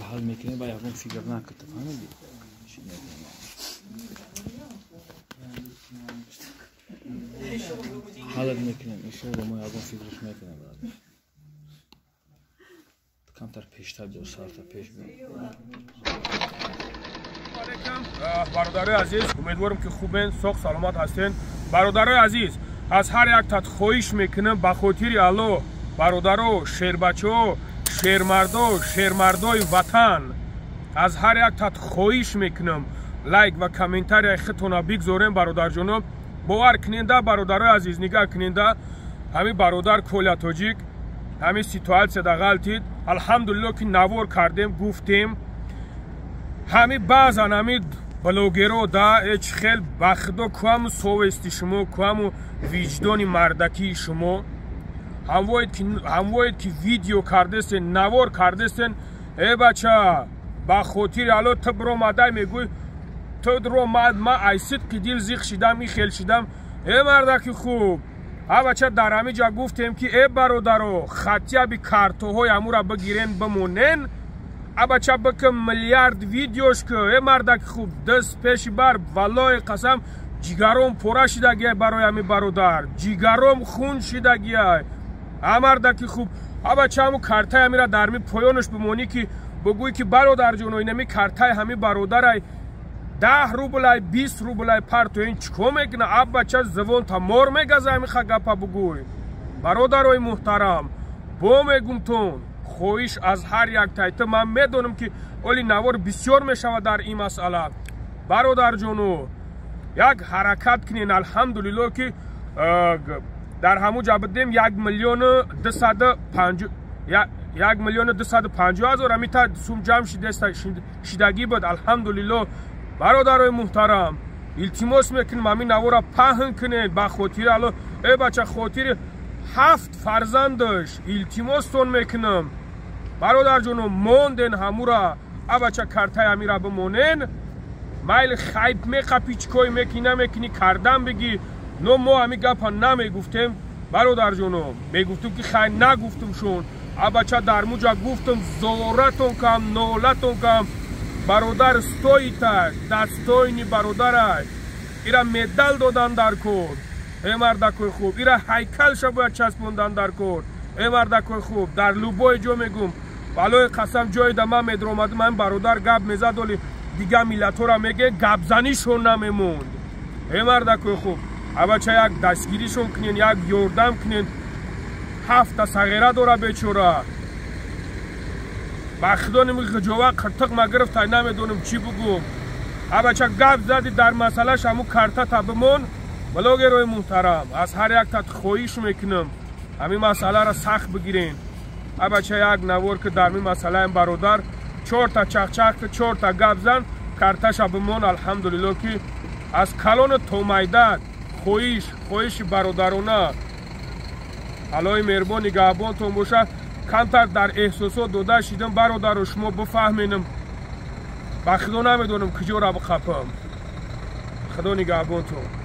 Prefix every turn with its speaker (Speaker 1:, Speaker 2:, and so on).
Speaker 1: که حال میکنه با یکم فکر نکرده فهمیدی؟ حالت میکنم ایشون ما یکم فکرش میکنم برادر کمتر پیشتر دو ساعت پیش برم
Speaker 2: برادرای عزیز امیدوارم که خوبین سوق سلامت هستین برادرای عزیز از هر یک تات خواهش میکنم به خاطر الله برادرو شیربچو شیرمردای وطن از هر یک تات خواهش میکنم لایک و کامنتاری خودتون بگذارین برادر جانم باور کنین برادرای عزیز نگاه کنین همین برادر کولا تاجیک همین سیتواسیون غلطید الحمدلله که نوار کردیم گفتیم همین بعضن همین بلوگرو اچ خیل بخدو کام سوستی شما کام وجدانی مردکی شما هموید که ویدیو کردستین نوار کردستین ای بچه با خاطر الو تو برو مادای میگوی تو درو ما ایسید که دیل زیخ شدم می خیل شدم ای مردکی خوب ها بچه در همین جا گفتیم که ای برادرو خطیه بی کارتوهای همو را بگیرین بمونین ها بچه بکن میلیارد ویدیوش که ای مردک خوب دست پیش بر والله قسم جیگرم پورا شدگیه برای همی برادر جیگرم خون شدگیه ها مردک خوب ها بچه همو کارتای همی را در می پایانش بمونی که بگوی که برادر جونو اینمی کارتای همی برادر 10 روبلای 20 روبلای پارتو این چکو میکنه اب بچه زبون تا مور میگزه میخوا گپا بگوی برادرای محترم با میگمتون خویش از هر یک تایت من میدونم که اولی نوار بسیار میشود در این مسئله برادر جونو یک حرکت کنین الحمدلله که در همو جا بدیم 1,250,000 امیتا سوم جمع شدگی بود الحمدلله برادرای محترم التماس میکنم همین نوارا پهن کنین با خاطر الله ای بچه خاطر 7 فرزندش التماستون میکنم برادر جونو موندن همورا ای بچه کارتای همیرا بمونین مایل خیب میخواه چکوی میکنی کردم بگی نو ما همی گپا نمیگفتیم برادر جونو میگفتم که خیلی نگفتم شون ای بچه در موجا گفتم زورتون کم نولتون کم برادر ستویتش دستوینی برادرش ایرا مدل دادن در کور ای مردکوی خوب ایرا هیکلش باید چسبوندن در کور ای مردکوی خوب در لوبای جو میگم بالای قسم جای دمه میدر اومد من برادر گب میزد ولی دیگه ملت را میگه گبزنیشون نمیموند ای مردکوی خوب بچه یک دستگیریشون کنین یک یوردم کنین 7 صغیره داره بیچاره بخدا نمیگه جواب قرتق ما گرفت نمیدونم چی بگم بچه گپ زدی در مسئله همون کارتا تا بمون بلوگرای محترم از هر یک تات خواهش میکنم همین مسئله را سخت بگیرین بچه یک نوار که در این مسئله این برادر 4 تا چخ 4 تا گپ زن کارتاش بمون الحمدلله که از کلان تومیدت خواهش برادرانه علای مهربان نگهبانتون باشه کمتر در احساسات دوده شیدم برادر شما بفهمینم با خدا نمیدونم کجا را بخپم خدا نگهبانتون